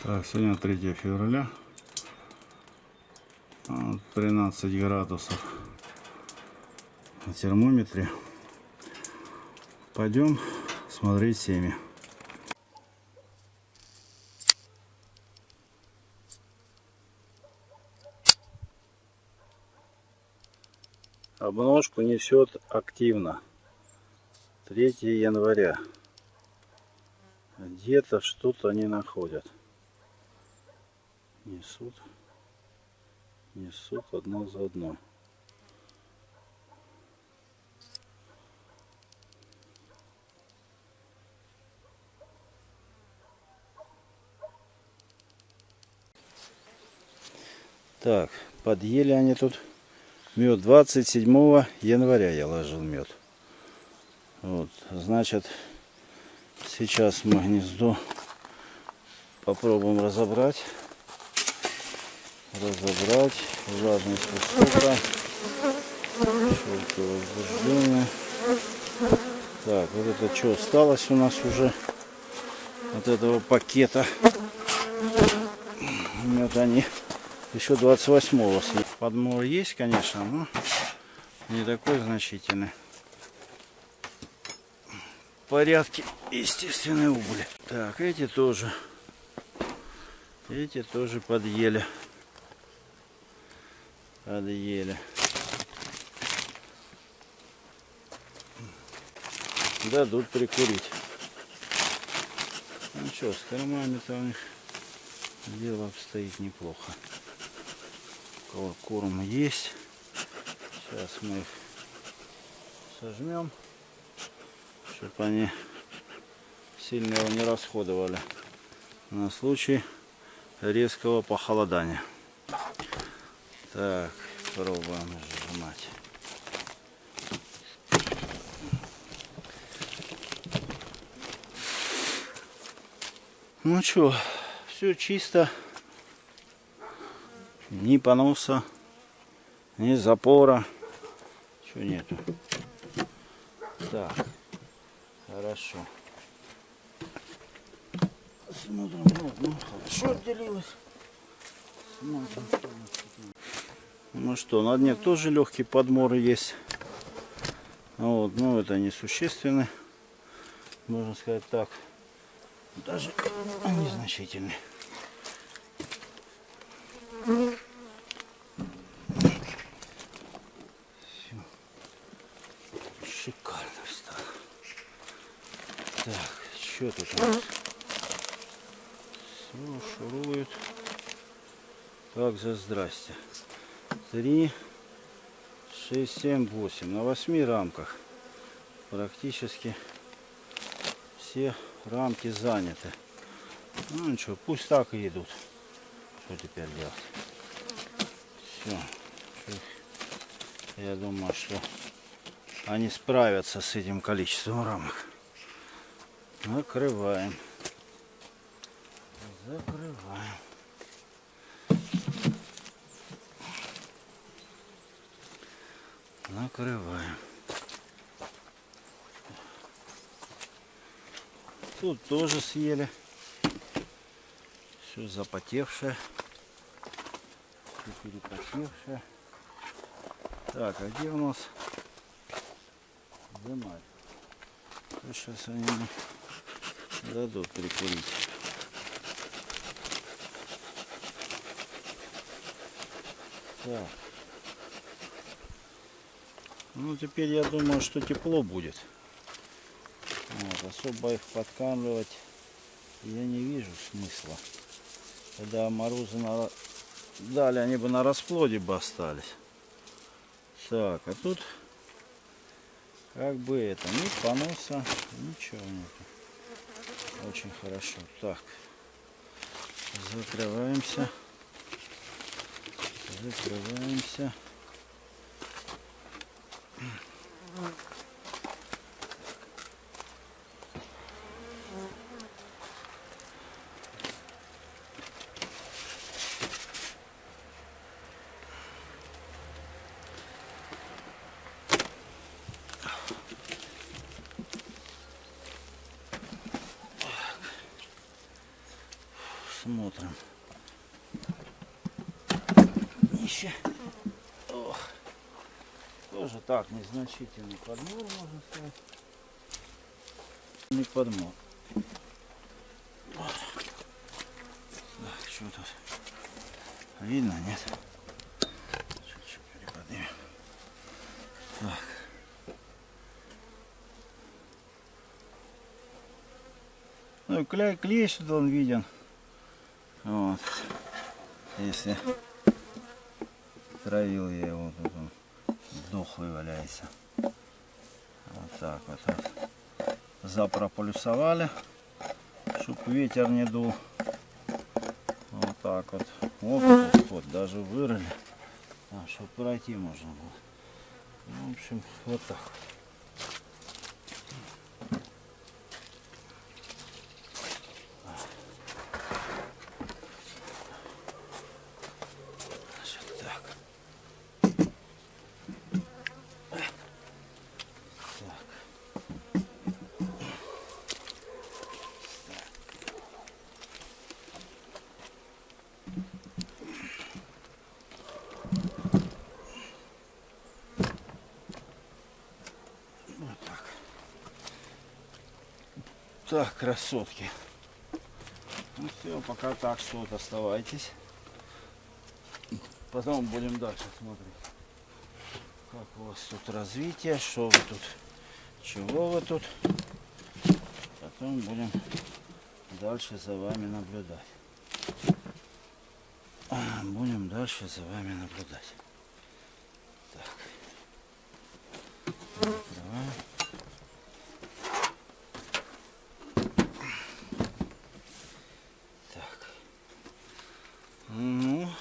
Так, сегодня 3 февраля. 13 градусов на термометре. Пойдем смотреть семьи. Обножку несет активно. 3 января. Где-то что-то они находят. Несут одно за одно. Так, подъели они тут мед. 27 января я ложил мед. Вот, значит, сейчас мы гнездо попробуем разобрать. Влажность высокая. Шелковое возбуждение. Так, вот это что осталось у нас уже от этого пакета. Вот они еще 28-го съели. Подмор есть, конечно, но не такой значительный. В порядке естественной убыли. Так, эти тоже подъели. Дадут прикурить. Ну что, с кормами-то у них дело обстоит неплохо. Корм есть. Сейчас мы их сожмем, чтобы они сильно его не расходовали на случай резкого похолодания. Так, пробуем сжимать. Ну что, все чисто. Ни поноса, ни запора. Чего нету. Так, хорошо. Смотрим, ну хорошо отделилось. Смотрим. Ну что, на дне тоже легкие подморы есть. Вот, но это несущественно. Можно сказать так. Даже незначительный. Все. Шикарно стало. Так, что тут у нас? Все шурует. Как за здрасте. 3, 6, 7, 8. На 8 рамках. Практически все рамки заняты. Ну ничего, пусть так и идут. Что теперь делать? Все. Я думаю, что они справятся с этим количеством рамок. Накрываем. Закрываем. Накрываем. Тут тоже съели. Все запотевшее. Все перепотевшее. Так, а где у нас дымарь? Сейчас они дадут прикурить. Так. Ну теперь я думаю, что тепло будет. Вот, особо их подкармливать я не вижу смысла. Когда морозы дали, они бы на расплоде бы остались. Так, а тут как бы это, ни поноса, ничего нет. Очень хорошо. Так, закрываемся. Смотрим. Днище. Ох. Тоже так, незначительный подмор, можно сказать. Не подмор. Так, что тут? Видно, нет? Чуть-чуть переподнимем. Так. Ну и клещ тут он виден. Вот. Если травил я его, тут он дохлый валяется. Вот так вот. Запрополюсовали, чтобы ветер не дул. Вот так вот. Вот, даже вырыли, чтобы пройти можно было. Ну, в общем, вот так. Значит, так. Вот так. Так, красотки. Ну все, пока так, что вот оставайтесь. Потом будем дальше смотреть, как у вас тут развитие, что вы тут, чего вы тут. Потом будем дальше за вами наблюдать. Будем дальше за вами наблюдать. Так. Открываем. Так. Ну,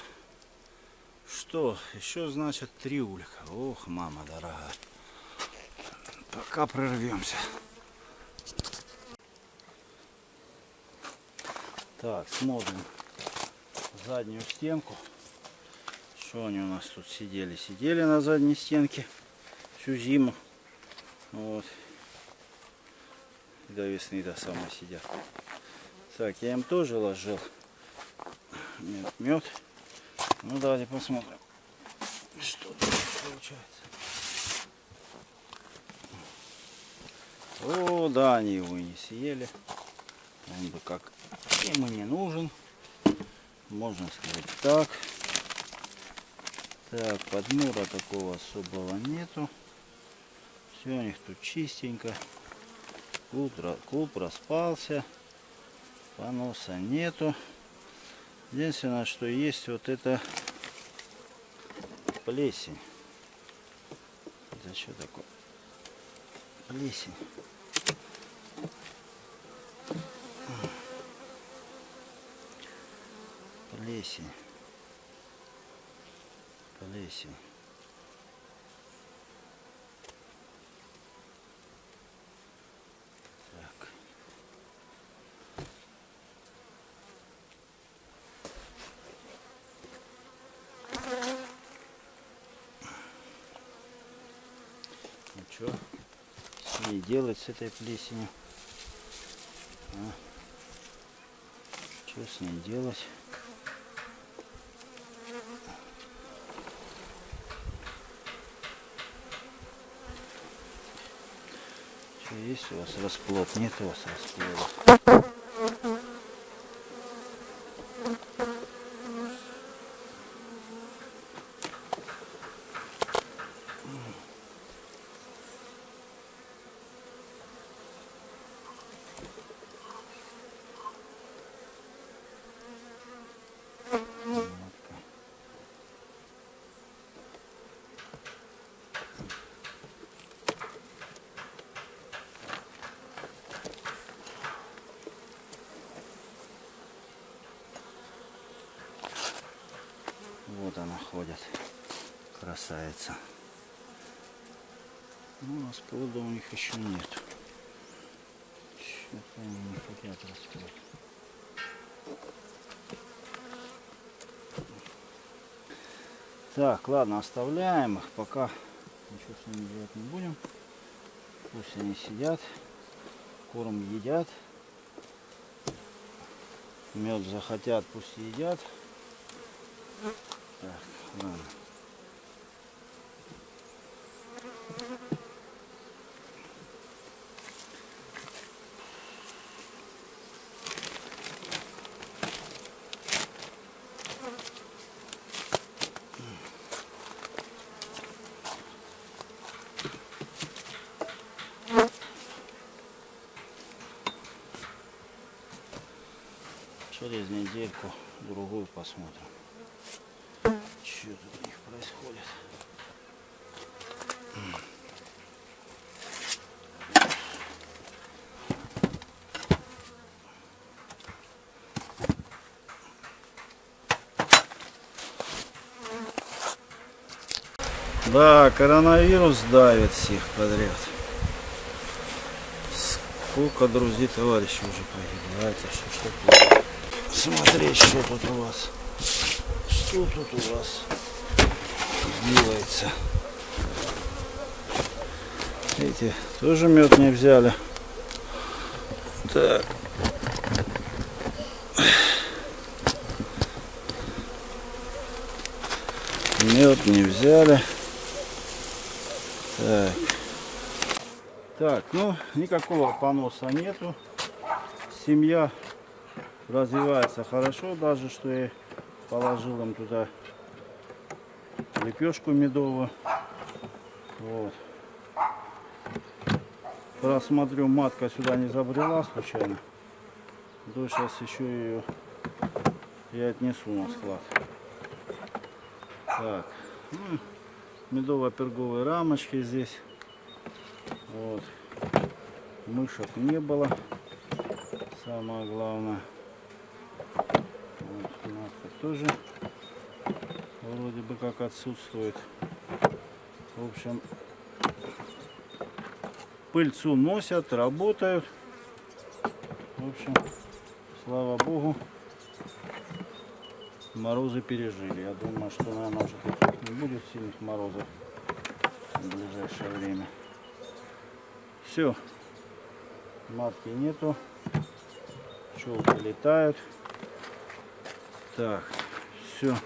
что, еще значит 3 улька. Ох, мама дорогая. Пока прорвемся. Так, смотрим заднюю стенку. Что они у нас тут сидели? Сидели на задней стенке всю зиму. Вот. До весны до самой сидят. Так, я им тоже ложил мед. Ну давайте посмотрим, что тут получается. О, да, они его и не съели. Он бы как им и не нужен. Можно сказать так. Так, подмора такого особого нету. Все у них тут чистенько. Клуб распался. Поноса нету. Единственное, что есть вот это плесень. Это что такое? Плесень. Плесень. Плесень. Так. Ну что с ней делать, с этой плесенью? Что с ней делать? Что есть у вас расплод? Нет у вас расплода. Вот она ходит, красавица. Ну, расплода у них еще нет. Что-то они не хотят расплод. Так, ладно, оставляем их, пока ничего с ними делать не будем. Пусть они сидят, корм едят. Мед захотят, пусть едят. Так, ладно. Через недельку другую посмотрим, что тут у них происходит. Да, коронавирус давит всех подряд. Сколько друзей, товарищей уже погибает. Что тут? Смотреть, что тут у вас. Что тут у вас делается? Эти тоже мед не взяли. Так. Мед не взяли. Так. Так, ну никакого поноса нету. Семья развивается хорошо, даже что я положил им туда лепешку медовую. Вот. Просмотрю, матка сюда не забрела случайно. То сейчас еще ее я отнесу на склад. Так, ну, медово-перговые рамочки здесь. Вот. Мышек не было. Самое главное. Вот, матка тоже вроде бы как отсутствует. В общем, пыльцу носят, работают. В общем, слава богу, морозы пережили. Я думаю, что, наверное, уже не будет сильных морозов в ближайшее время. Все, матки нету, пчелки летают. Так, все.